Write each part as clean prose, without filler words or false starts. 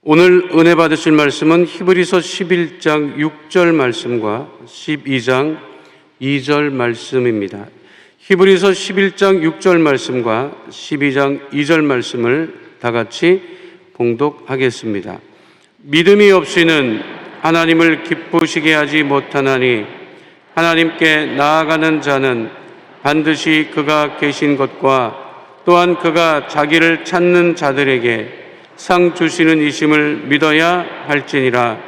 오늘 은혜 받으실 말씀은 히브리서 11장 6절 말씀과 12장 2절 말씀입니다. 히브리서 11장 6절 말씀과 12장 2절 말씀을 다 같이 봉독하겠습니다. 믿음이 없이는 하나님을 기쁘시게 하지 못하나니 하나님께 나아가는 자는 반드시 그가 계신 것과 또한 그가 자기를 찾는 자들에게 상 주시는 이심을 믿어야 할지니라.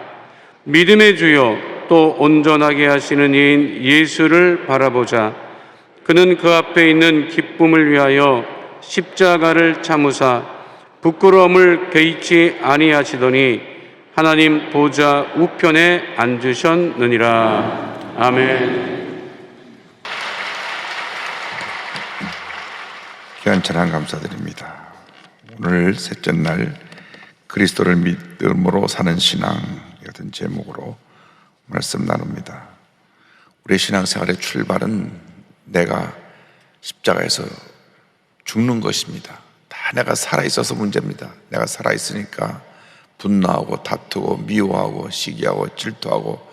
믿음의 주요 또 온전하게 하시는 이인 예수를 바라보자. 그는 그 앞에 있는 기쁨을 위하여 십자가를 참으사 부끄러움을 개의치 아니하시더니 하나님 보좌 우편에 앉으셨느니라. 아멘. 귀한 찬양 감사드립니다. 오늘 셋째 날 그리스도를 믿음으로 사는 신앙 같은 제목으로 말씀 나눕니다. 우리의 신앙생활의 출발은 내가 십자가에서 죽는 것입니다. 다 내가 살아있어서 문제입니다. 내가 살아있으니까 분노하고 다투고 미워하고 시기하고 질투하고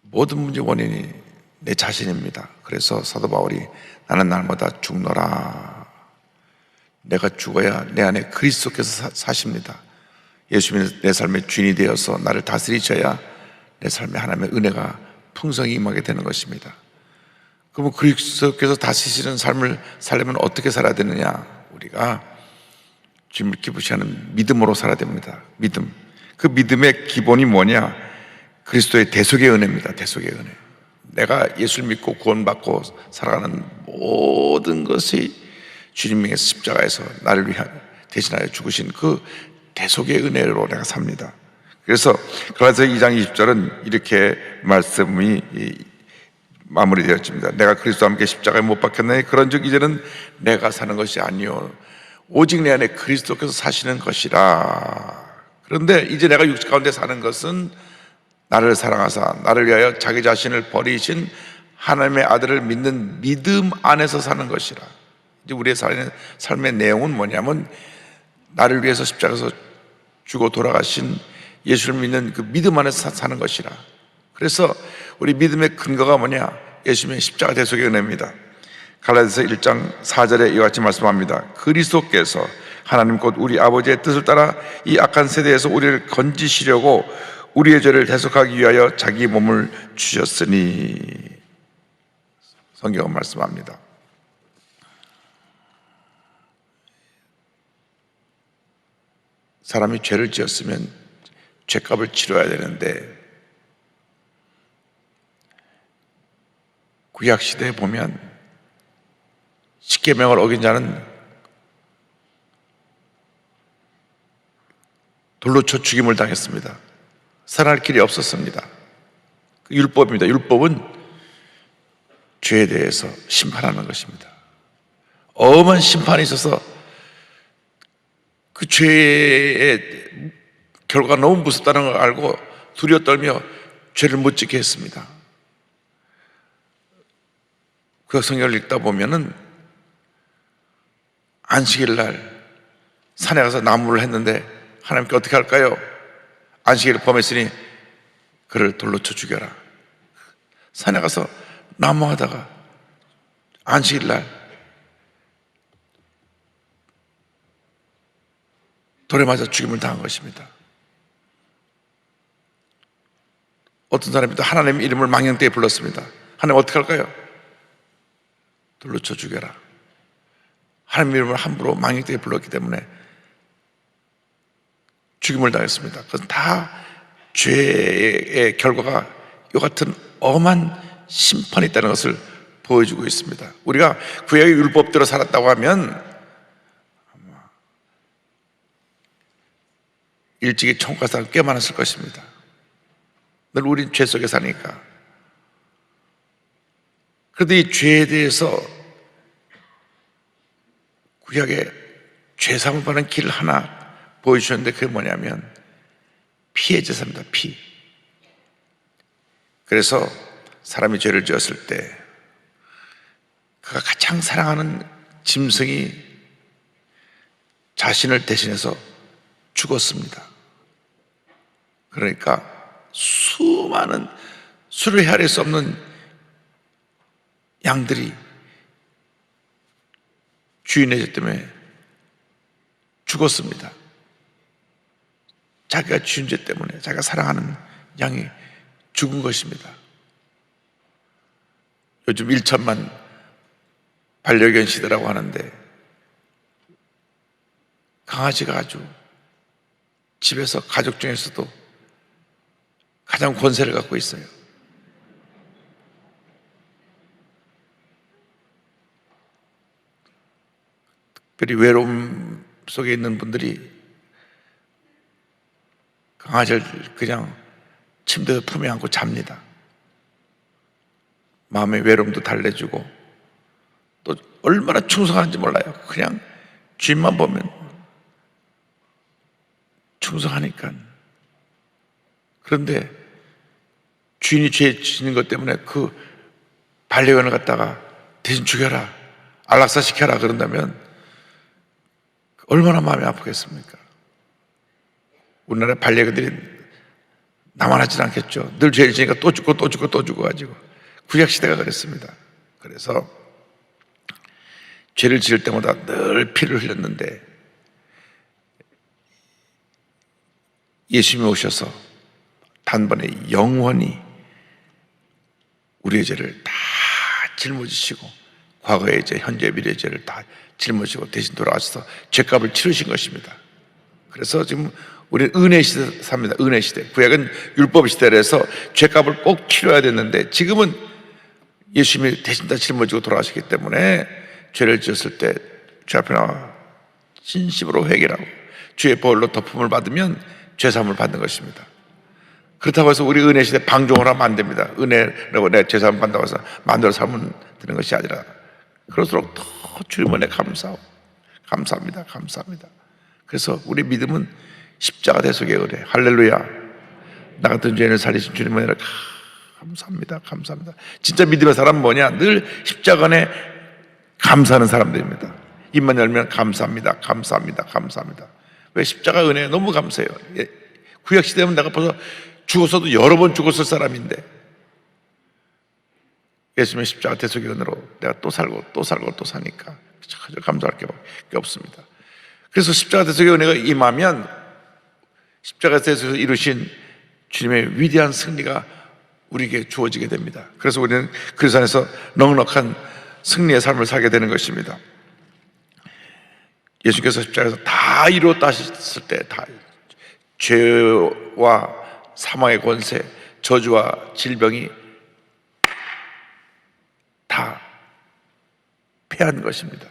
모든 문제 원인이 내 자신입니다. 그래서 사도 바울이 나는 날마다 죽노라. 내가 죽어야 내 안에 그리스도께서 사십니다. 예수님이 내 삶의 주인이 되어서 나를 다스리셔야 내 삶에 하나님의 은혜가 풍성히 임하게 되는 것입니다. 그러면 그리스도께서 다스리시는 삶을 살려면 어떻게 살아야 되느냐? 우리가 주님을 기쁘시게 하는 믿음으로 살아야 됩니다. 믿음. 그 믿음의 기본이 뭐냐? 그리스도의 대속의 은혜입니다. 대속의 은혜. 내가 예수를 믿고 구원받고 살아가는 모든 것이 주님의 십자가에서 나를 위하여 대신하여 죽으신 그 대속의 은혜로 내가 삽니다. 그래서 그래서 2장 20절은 이렇게 말씀이 마무리되었습니다. 내가 그리스도와 함께 십자가에 못 박혔나니 그런즉 이제는 내가 사는 것이 아니요 오직 내 안에 그리스도께서 사시는 것이라. 그런데 이제 내가 육체 가운데 사는 것은 나를 사랑하사 나를 위하여 자기 자신을 버리신 하나님의 아들을 믿는 믿음 안에서 사는 것이라. 이제 우리의 삶의 내용은 뭐냐면 나를 위해서 십자가에서 죽어 돌아가신 예수를 믿는 그 믿음 안에서 사는 것이라. 그래서 우리 믿음의 근거가 뭐냐? 예수님의 십자가 대속의 은혜입니다. 갈라디아서 1장 4절에 이와 같이 말씀합니다. 그리스도께서 하나님 곧 우리 아버지의 뜻을 따라 이 악한 세대에서 우리를 건지시려고 우리의 죄를 대속하기 위하여 자기 몸을 주셨으니. 성경은 말씀합니다. 사람이 죄를 지었으면 죄값을 치러야 되는데 구약시대에 보면 십계명을 어긴 자는 돌로 쳐 죽임을 당했습니다. 살아날 길이 없었습니다. 그 율법입니다. 율법은 죄에 대해서 심판하는 것입니다. 엄한 심판이 있어서 그 죄의 결과가 너무 무섭다는 걸 알고 두려워 떨며 죄를 못 짓게 했습니다. 그 성경을 읽다 보면은 안식일 날 산에 가서 나무를 했는데 하나님께 어떻게 할까요? 안식일을 범했으니 그를 돌로 쳐 죽여라. 산에 가서 나무 하다가 안식일 날 돌에 맞아 죽임을 당한 것입니다. 어떤 사람이 또 하나님의 이름을 망령되이 불렀습니다. 하나님 어떻게 할까요? 돌로 쳐 죽여라. 하나님의 이름을 함부로 망령되이 불렀기 때문에 죽임을 당했습니다. 그건 다 죄의 결과가 이 같은 엄한 심판이 있다는 것을 보여주고 있습니다. 우리가 구약의 율법대로 살았다고 하면 일찍이 천국 갈 사람 꽤 많았을 것입니다. 늘 우린 죄 속에 사니까. 그런데 이 죄에 대해서 구약에 죄사함을 받는 길 하나 보여주셨는데 그게 뭐냐면 피의 제사입니다. 피. 그래서 사람이 죄를 지었을 때 그가 가장 사랑하는 짐승이 자신을 대신해서 죽었습니다. 그러니까 수많은 수를 헤아릴 수 없는 양들이 주인의 죄 때문에 죽었습니다. 자기가 주인 죄 때문에 자기가 사랑하는 양이 죽은 것입니다. 요즘 1천만 반려견 시대라고 하는데 강아지가 아주 집에서 가족 중에서도 가장 권세를 갖고 있어요. 특별히 외로움 속에 있는 분들이 강아지를 그냥 침대에 품에 안고 잡니다. 마음의 외로움도 달래주고 또 얼마나 충성하는지 몰라요. 그냥 주인만 보면 충성하니까. 그런데 주인이 죄 지는 것 때문에 그 반려견을 갖다가 대신 죽여라, 안락사시켜라 그런다면 얼마나 마음이 아프겠습니까? 우리나라 반려견들이 나만 하진 않겠죠. 늘 죄를 지니까 또 죽고 또 죽고 또 죽어가지고 구약시대가 그랬습니다. 그래서 죄를 지을 때마다 늘 피를 흘렸는데 예수님이 오셔서 단번에 영원히 우리의 죄를 다 짊어지시고 과거의 죄, 현재, 미래의 죄를 다 짊어지고 대신 돌아가셔서 죄값을 치르신 것입니다. 그래서 지금 우리는 은혜 시대 삽니다. 은혜 시대. 구약은 율법 시대라서 죄값을 꼭 치러야 됐는데 지금은 예수님이 대신 다 짊어지고 돌아가셨기 때문에 죄를 지었을 때 죄 앞에 나와 진심으로 회개하고 주의 보혈로 덮음을 받으면 죄사함을 받는 것입니다. 그렇다고 해서 우리 은혜 시대 방종을 하면 안 됩니다. 은혜라고 내가 죄사함을 받는다고 해서 마음대로 살면 되는 것이 아니라 그럴수록 더 주님 은혜 감사합니다. 그래서 우리 믿음은 십자가 대속의 은혜. 할렐루야. 나 같은 죄인을 살리신 주님의 은혜를 감사합니다. 진짜 믿음의 사람은 뭐냐? 늘 십자가 안에 감사하는 사람들입니다. 입만 열면 감사합니다. 왜? 십자가 은혜 너무 감사해요. 구약시대면 내가 벌써 죽었어도 여러 번 죽었을 사람인데 예수님의 십자가 대속의 은혜로 내가 또 살고 또 사니까 감사할 게 없습니다. 그래서 십자가 대속의 은혜가 임하면 십자가 대속에서 이루신 주님의 위대한 승리가 우리에게 주어지게 됩니다. 그래서 우리는 그리스도 안에서 넉넉한 승리의 삶을 살게 되는 것입니다. 예수님께서 십자가에서 다 이루었다 하셨을 때 다 죄와 사망의 권세, 저주와 질병이 다 패한 것입니다.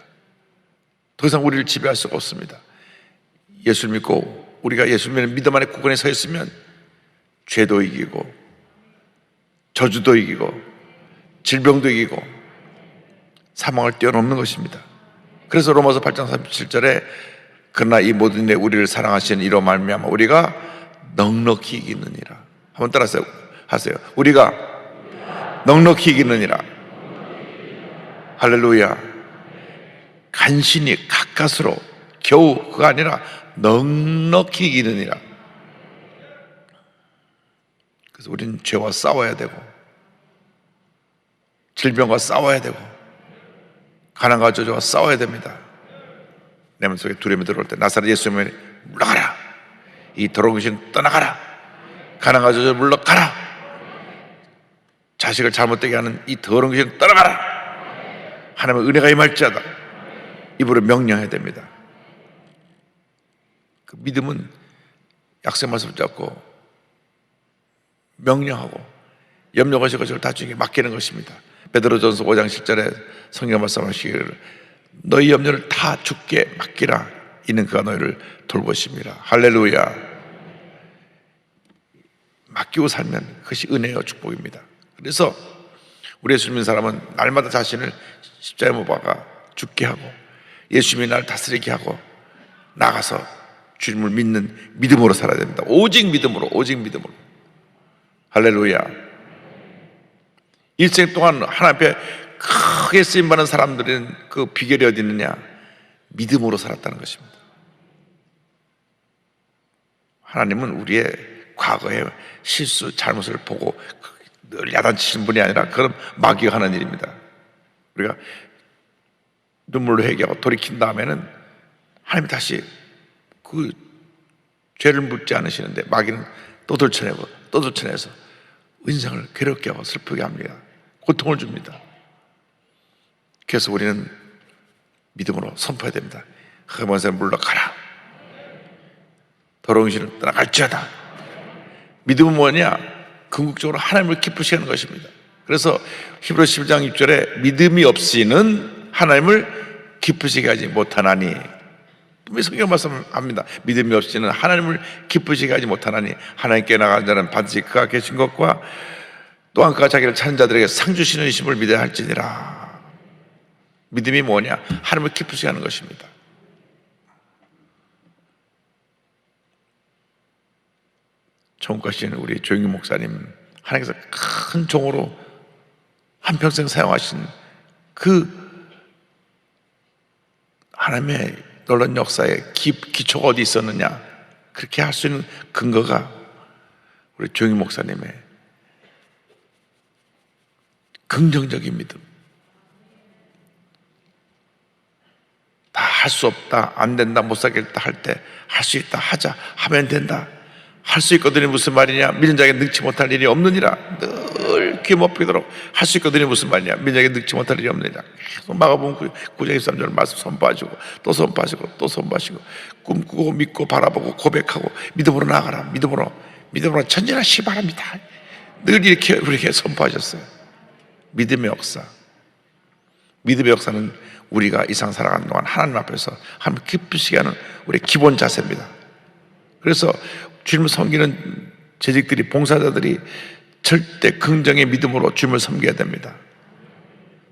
더 이상 우리를 지배할 수가 없습니다. 예수를 믿고 우리가 예수 믿는 믿음 안에 굳건히 서 있으면 죄도 이기고 저주도 이기고 질병도 이기고 사망을 뛰어넘는 것입니다. 그래서 로마서 8장 37절에 그러나 이 모든 일에 우리를 사랑하시는 이로 말미암아 우리가 넉넉히 이기느니라. 한번 따라서 하세요. 우리가 넉넉히 이기느니라. 할렐루야. 간신히 가까스로 겨우 그가 아니라 넉넉히 이기느니라. 그래서 우리는 죄와 싸워야 되고 질병과 싸워야 되고 가난과 저주와 싸워야 됩니다. 내 마음속에 두려움이 들어올 때 나사렛 예수님을 물러가라. 이 더러운 귀신 떠나가라. 가난과 저주 물러가라. 자식을 잘못되게 하는 이 더러운 귀신 떠나가라. 하나님의 은혜가 임할지어다. 입으로 명령해야 됩니다. 그 믿음은 약속 말씀 잡고 명령하고 염려하시고 그것을 다 주님께 맡기는 것입니다. 베드로전서 5장 10절에 성경 말씀하시기를 너희 염려를 다 주께 맡기라. 이는 그가 너희를 돌보심이라. 할렐루야. 맡기고 살면 그것이 은혜요 축복입니다. 그래서 우리 예수 믿는 사람은 날마다 자신을 십자가에 못 박아 죽게 하고 예수님이 나를 다스리게 하고 나가서 주님을 믿는 믿음으로 살아야 됩니다. 오직 믿음으로. 할렐루야. 일생 동안 하나님 앞에 크게 쓰임받는 사람들은 그 비결이 어디 있느냐? 믿음으로 살았다는 것입니다. 하나님은 우리의 과거의 실수, 잘못을 보고 늘 야단치시는 분이 아니라 그런 마귀가 하는 일입니다. 우리가 눈물로 회개하고 돌이킨 다음에는 하나님이 다시 그 죄를 묻지 않으시는데 마귀는 또 들춰내서 인생을 괴롭게 하고 슬프게 합니다. 고통을 줍니다. 그래서 우리는 믿음으로 선포해야 됩니다. 흑암에서 물러가라. 더러운 신을 떠나갈지어다. 믿음은 뭐냐? 궁극적으로 하나님을 기쁘시게 하는 것입니다. 그래서 히브리서 11장 6절에 믿음이 없이는 하나님을 기쁘시게 하지 못하나니, 분명히 성경 말씀합니다. 믿음이 없이는 하나님을 기쁘시게 하지 못하나니 하나님께 나간 자는 반드시 그가 계신 것과 또한 그가 자기를 찾는 자들에게 상 주시는 이심을 믿어야 할지니라. 믿음이 뭐냐? 하나님을 기쁘시게 하는 것입니다. 총각신 우리 조영규 목사님, 하나님께서 큰 종으로 한평생 사용하신 그 하나님의 놀라운 역사의 기초가 어디 있었느냐? 그렇게 할 수 있는 근거가 우리 조영규 목사님의 긍정적인 믿음. 다 할 수 없다, 안 된다, 못 살겠다 할 때 할 수 있다, 하자, 하면 된다. 할 수 있거든요. 무슨 말이냐? 믿는 자에게 능치 못할 일이 없느니라. 늘 귀 먹히도록 할 수 있거든요. 무슨 말이냐? 믿는 자에게 능치 못할 일이 없느니라. 계속 마가복음 9장 23절 말씀 선포하시고 또 선포하시고 또 선포하시고 꿈꾸고 믿고 바라보고 고백하고 믿음으로 나아가라. 믿음으로 전진하시기 바랍니다. 늘 이렇게 우리에게 선포하셨어요. 믿음의 역사. 믿음의 역사는 우리가 이 세상 살아가는 동안 하나님 앞에서 하나님 기쁘시게 하는 우리의 기본 자세입니다. 그래서 주님을 섬기는 재직들이, 봉사자들이 절대 긍정의 믿음으로 주님을 섬겨야 됩니다.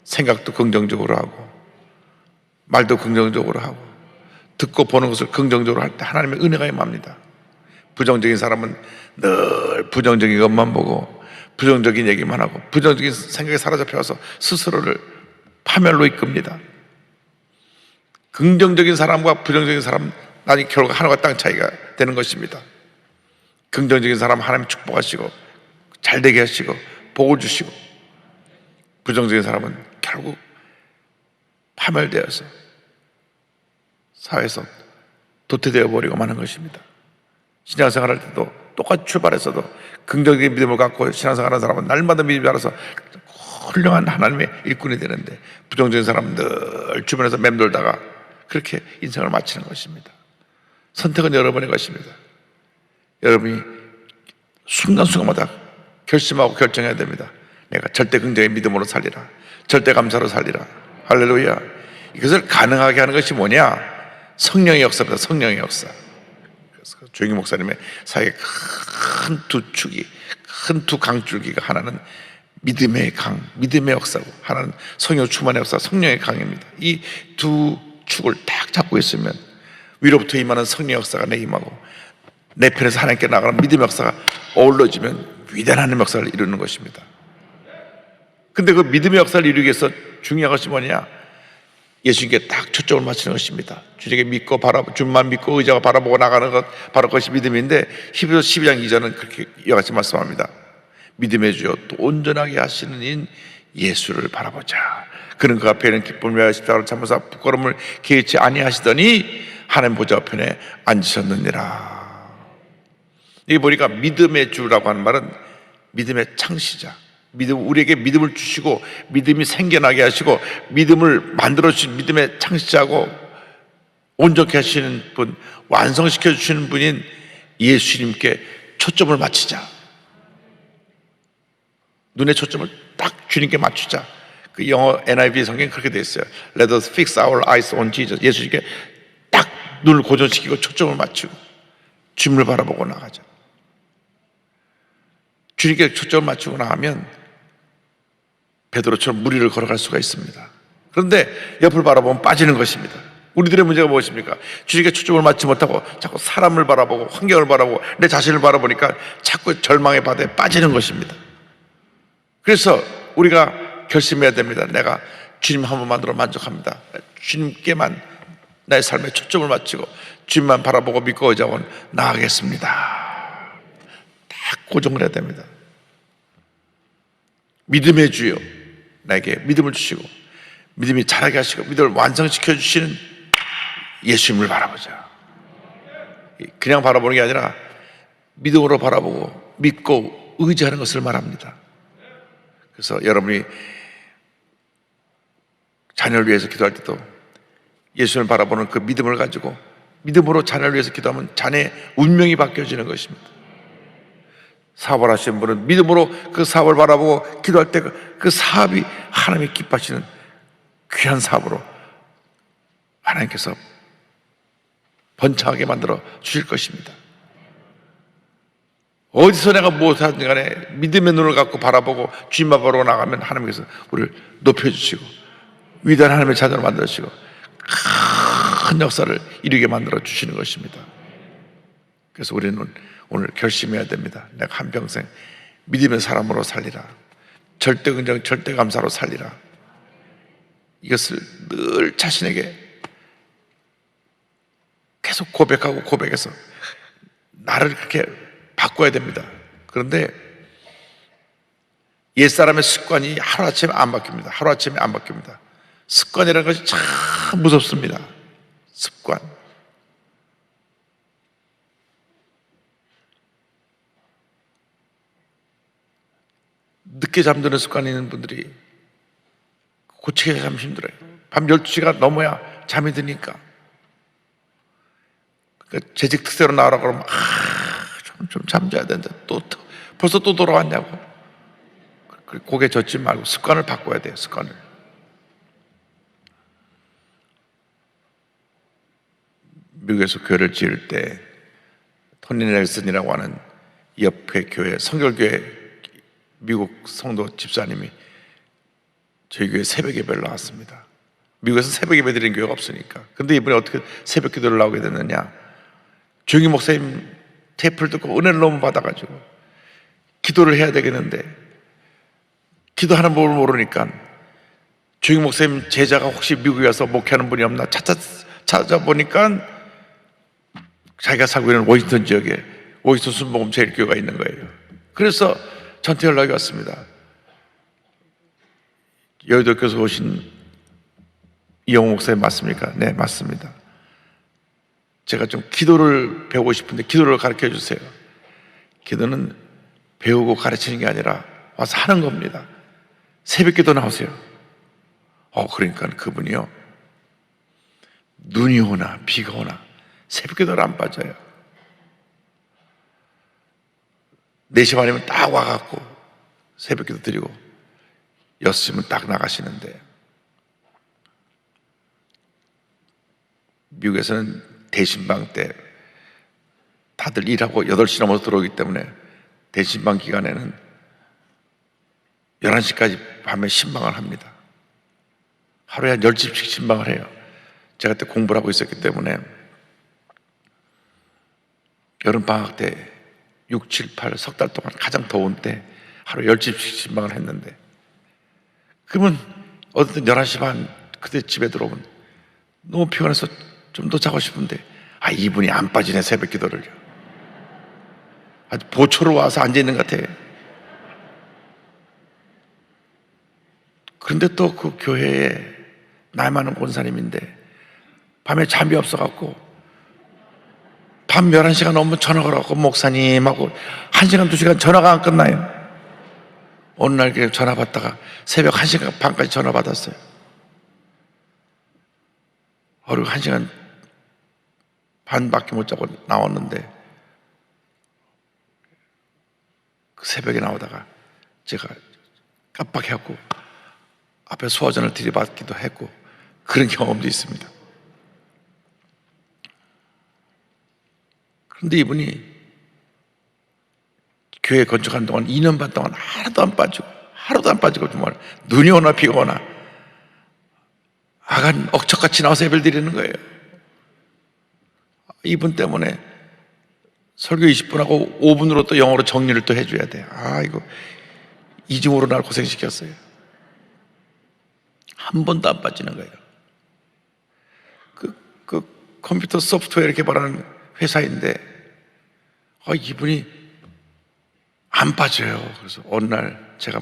생각도 긍정적으로 하고 말도 긍정적으로 하고 듣고 보는 것을 긍정적으로 할 때 하나님의 은혜가 임합니다. 부정적인 사람은 늘 부정적인 것만 보고 부정적인 얘기만 하고 부정적인 생각에 사로잡혀서 스스로를 파멸로 이끕니다. 긍정적인 사람과 부정적인 사람은 나중에 결국 하늘과 땅 차이가 되는 것입니다. 긍정적인 사람 하나님 축복하시고 잘되게 하시고 복을 주시고, 부정적인 사람은 결국 파멸되어서 사회에서 도태되어 버리고 마는 것입니다. 신앙생활할 때도 똑같이 출발해서도 긍정적인 믿음을 갖고 신앙생활하는 사람은 날마다 믿음이 알아서 훌륭한 하나님의 일꾼이 되는데, 부정적인 사람은 늘 주변에서 맴돌다가 그렇게 인생을 마치는 것입니다. 선택은 여러분의 것입니다. 여러분이 순간순간마다 결심하고 결정해야 됩니다. 내가 절대 긍정의 믿음으로 살리라, 절대 감사로 살리라. 할렐루야. 이것을 가능하게 하는 것이 뭐냐? 성령의 역사입니다. 성령의 역사. 그래서 조영기 목사님의 사이에 큰 두 축이, 큰 두 강줄기가, 하나는 믿음의 강, 믿음의 역사고, 하나는 성령 충만의 역사, 성령의 강입니다. 이 두 축을 딱 잡고 있으면 위로부터 임하는 성령 역사가 내 임하고, 내 편에서 하나님께 나가는 믿음의 역사가 어우러지면 위대한 하나님의 역사를 이루는 것입니다. 근데 그 믿음의 역사를 이루기 위해서 중요한 것이 뭐냐? 예수님께 딱 초점을 맞추는 것입니다. 주님께 믿고 주님만 믿고 의자가 바라보고 나가는 것, 바로 그것이 믿음인데, 히브리서 12장 2절은 그렇게 이와 같이 말씀합니다. 믿음의 주여 또 온전하게 하시는 인 예수를 바라보자. 그는 그 앞에 있는 기쁨을 위하여 십자가를 참으사 부끄러움을 개의치 아니하시더니 하나님 보좌 편에 앉으셨느니라. 여기 보니까 믿음의 주라고 하는 말은 믿음의 창시자, 우리에게 믿음을 주시고 믿음이 생겨나게 하시고 믿음을 만들어주신 믿음의 창시자고 온전케 하시는 분, 완성시켜 주시는 분인 예수님께 초점을 맞추자. 눈의 초점을 딱 주님께 맞추자. 그 영어 NIV 성경이 그렇게 되어 있어요. Let us fix our eyes on Jesus. 예수님께 딱 눈을 고정시키고 초점을 맞추고 주님을 바라보고 나가자. 주님께 초점을 맞추고 나가면 베드로처럼 무리를 걸어갈 수가 있습니다. 그런데 옆을 바라보면 빠지는 것입니다. 우리들의 문제가 무엇입니까? 주님께 초점을 맞지 못하고 자꾸 사람을 바라보고 환경을 바라보고 내 자신을 바라보니까 자꾸 절망의 바다에 빠지는 것입니다. 그래서 우리가 결심해야 됩니다. 내가 주님 한 분만으로 만족합니다. 주님께만 나의 삶에 초점을 맞추고 주님만 바라보고 믿고 의지하고 나아가겠습니다. 딱 고정을 해야 됩니다. 믿음의 주여 나에게 믿음을 주시고 믿음이 자라게 하시고 믿음을 완성시켜 주시는 예수님을 바라보자. 그냥 바라보는 게 아니라 믿음으로 바라보고 믿고 의지하는 것을 말합니다. 그래서 여러분이 자녀를 위해서 기도할 때도 예수님을 바라보는 그 믿음을 가지고 믿음으로 자녀를 위해서 기도하면 자녀의 운명이 바뀌어지는 것입니다. 사업을 하시는 분은 믿음으로 그 사업을 바라보고 기도할 때 그 사업이 하나님이 기뻐하시는 귀한 사업으로 하나님께서 번창하게 만들어 주실 것입니다. 어디서 내가 무엇하든 간에 믿음의 눈을 갖고 바라보고 주님만 바라보고 나가면 하나님께서 우리를 높여주시고 위대한 하나님의 자녀로 만들어주시고 큰 역사를 이루게 만들어 주시는 것입니다. 그래서 우리는 오늘 결심해야 됩니다. 내가 한평생 믿음의 사람으로 살리라. 절대 긍정, 절대 감사로 살리라. 이것을 늘 자신에게 계속 고백하고 고백해서 나를 그렇게 바꿔야 됩니다. 그런데 옛사람의 습관이 하루아침에 안 바뀝니다. 하루아침에 안 바뀝니다. 습관이라는 것이 참 무섭습니다. 습관. 늦게 잠드는 습관이 있는 분들이 고치기가 참 힘들어요. 밤 12시가 넘어야 잠이 드니까. 그러니까 재직 특세로 나오라고 그러면 좀 잠자야 되는데 벌써 또 돌아왔냐고. 고개 젓지 말고 습관을 바꿔야 돼요. 습관을. 미국에서 교회를 지을 때 토니 넬슨이라고 하는 옆에 교회 성결교회 미국 성도 집사님이 저희 교회 새벽 예배를 나왔습니다. 미국에서 새벽 예배 드리는 교회가 없으니까. 근데 이번에 어떻게 새벽 기도를 나오게 됐느냐, 조용히 목사님 테이프를 듣고 은혜를 너무 받아가지고 기도를 해야 되겠는데 기도하는 법을 모르니까 조용히 목사님 제자가 혹시 미국에 와서 목회하는 분이 없나 찾아보니까 자기가 살고 있는 워싱턴 지역에 워싱턴 순복음 제일교회가 있는 거예요. 그래서 저한테 연락이 왔습니다. 여의도교에서 오신 이영호 목사님 맞습니까? 네, 맞습니다. 제가 좀 기도를 배우고 싶은데 기도를 가르쳐 주세요. 기도는 배우고 가르치는 게 아니라 와서 하는 겁니다. 새벽 기도 나오세요. 그러니까 그분이요, 눈이 오나 비가 오나 새벽 기도를 안 빠져요. 4시 반이면 딱 와갖고 새벽 기도 드리고 6시면 딱 나가시는데, 미국에서는 대신방 때 다들 일하고 8시 넘어서 들어오기 때문에 대신방 기간에는 11시까지 밤에 신방을 합니다. 하루에 한 10집씩 신방을 해요. 제가 그때 공부를 하고 있었기 때문에 여름방학 때 6, 7, 8 석 달 동안 가장 더운 때 하루에 10집씩 신방을 했는데, 그러면 어쨌든 11시 반 그때 집에 들어오면 너무 피곤해서 좀 더 자고 싶은데 이분이 안 빠지네, 새벽 기도를요. 아주 보초로 와서 앉아있는 것 같아. 그런데 또 그 교회에 나이 많은 권사님인데 밤에 잠이 없어갖고 밤 11시가 넘으면 전화가 오고 목사님하고 1시간 2시간 전화가 안 끝나요. 어느 날 전화 받다가 새벽 1시간 반까지 전화 받았어요. 그리고 1시간 반밖에 못 자고 나왔는데 그 새벽에 나오다가 제가 깜빡해갖고 앞에 소화전을 들이받기도 했고 그런 경험도 있습니다. 그런데 이분이 교회 건축하는 동안 2년 반 동안 하루도 안 빠지고 정말 눈이 오나 비가 오나 아간 억척같이 나와서 예배를 드리는 거예요. 이분 때문에 설교 20분 하고 5분으로 또 영어로 정리를 또 해줘야 돼. 이거 이중으로 날 고생시켰어요. 한 번도 안 빠지는 거예요. 컴퓨터 소프트웨어 개발하는 회사인데 이분이 안 빠져요. 그래서 어느 날 제가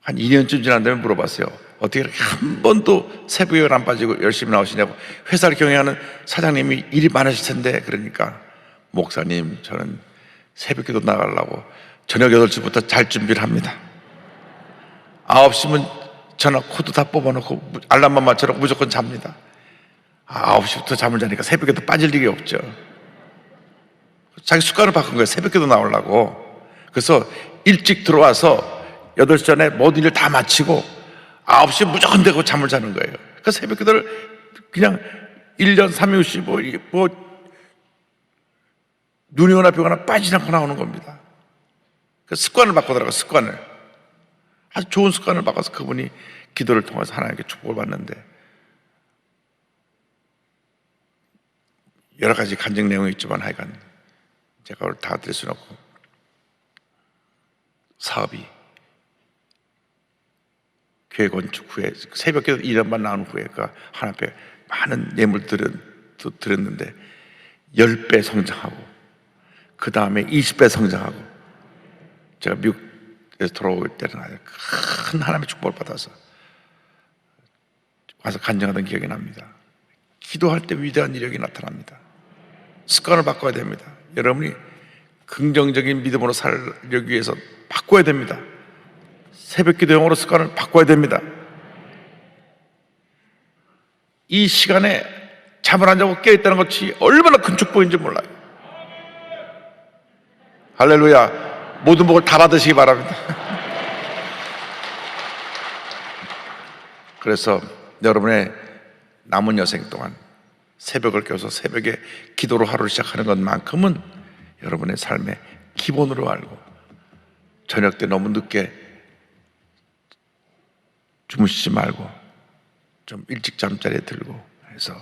한 2년쯤 지난 다음에 물어봤어요. 어떻게 이렇게 한 번도 새벽에 안 빠지고 열심히 나오시냐고. 회사를 경영하는 사장님이 일이 많으실 텐데. 그러니까 목사님, 저는 새벽기도 나가려고 저녁 8시부터 잘 준비를 합니다. 9시면 전화 코드 다 뽑아놓고 알람만 맞춰놓고 무조건 잡니다. 9시부터 잠을 자니까 새벽에도 빠질 일이 없죠. 자기 습관을 바꾼 거예요. 새벽에도 나오려고. 그래서 일찍 들어와서 8시 전에 모든 일 다 마치고 9시에 무조건 되고 잠을 자는 거예요. 그 새벽기도를 그냥 1년 3일씩 뭐 눈이 오나 비 오나 빠지지 않고 나오는 겁니다. 그 습관을 바꾸더라고요. 습관을. 아주 좋은 습관을 바꿔서 그분이 기도를 통해서 하나님께 축복을 받는데, 여러 가지 간증 내용이 있지만 하여간 제가 그걸 다 드릴 수는 없고, 사업이 교회 건축 후에 새벽에 1년만 나온 후에 하나님 앞에 많은 예물 드렸는데 10배 성장하고 그 다음에 20배 성장하고, 제가 미국에서 돌아올 때는 아주 큰 하나님의 축복을 받아서 와서 간증하던 기억이 납니다. 기도할 때 위대한 이력이 나타납니다. 습관을 바꿔야 됩니다. 여러분이 긍정적인 믿음으로 살기 위해서 바꿔야 됩니다. 새벽 기도용으로 습관을 바꿔야 됩니다. 이 시간에 잠을 안 자고 깨어있다는 것이 얼마나 큰 축복인지 몰라요. 할렐루야. 모든 복을 다 받으시기 바랍니다. 그래서 여러분의 남은 여생 동안 새벽을 깨워서 새벽에 기도로 하루를 시작하는 것만큼은 여러분의 삶의 기본으로 알고, 저녁 때 너무 늦게 주무시지 말고 좀 일찍 잠자리에 들고 해서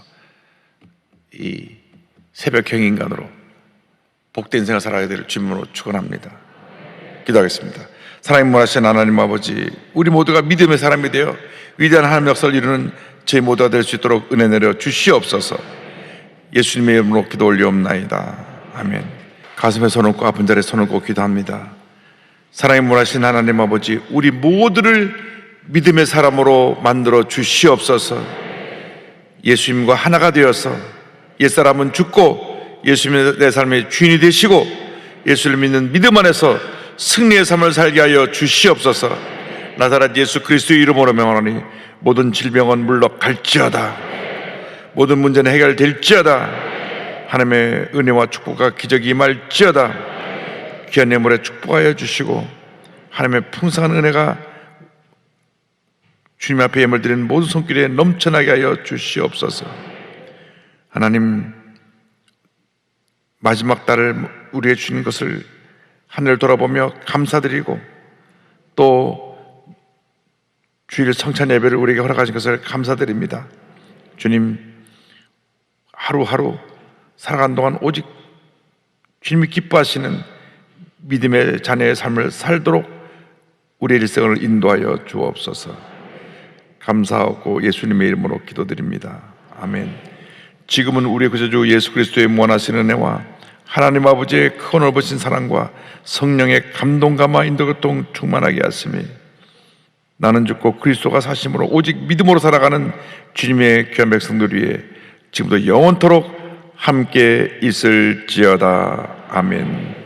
이 새벽형 인간으로 복된 인생을 살아야 될 주님으로 축원합니다. 기도하겠습니다. 사랑의 무한하신 하나님 아버지, 우리 모두가 믿음의 사람이 되어 위대한 하나님의 역사를 이루는 저희 모두가 될 수 있도록 은혜 내려 주시옵소서. 예수님의 이름으로 기도 올리옵나이다. 아멘. 가슴에 손을 얹고 아픈 자리에 손을 얹고 기도합니다. 사랑의 무한하신 하나님 아버지, 우리 모두를 믿음의 사람으로 만들어 주시옵소서. 예수님과 하나가 되어서 옛사람은 죽고 예수님이 내 삶의 주인이 되시고 예수를 믿는 믿음 안에서 승리의 삶을 살게 하여 주시옵소서. 나사렛 예수 그리스도의 이름으로 명하노니 모든 질병은 물러갈지어다. 모든 문제는 해결될지어다. 하나님의 은혜와 축복과 기적이 임할지어다. 귀한 예물에 축복하여 주시고 하나님의 풍성한 은혜가 주님 앞에 예물 드리는 모든 손길에 넘쳐나게 하여 주시옵소서. 하나님, 마지막 달을 우리에게 주신 것을 하늘을 돌아보며 감사드리고, 또 주일 성찬 예배를 우리에게 허락하신 것을 감사드립니다. 주님, 하루하루 살아가는 동안 오직 주님이 기뻐하시는 믿음의 자녀의 삶을 살도록 우리의 일생을 인도하여 주옵소서. 감사하고 예수님의 이름으로 기도드립니다. 아멘. 지금은 우리의 구세주 예수 그리스도의 무한하신 은혜와 하나님 아버지의 크고 넓으신 사랑과 성령의 감동감화 인도교통 충만하게 하시니 나는 죽고 그리스도가 사심으로 오직 믿음으로 살아가는 주님의 귀한 백성들 위해 지금부터 영원토록 함께 있을지어다. 아멘.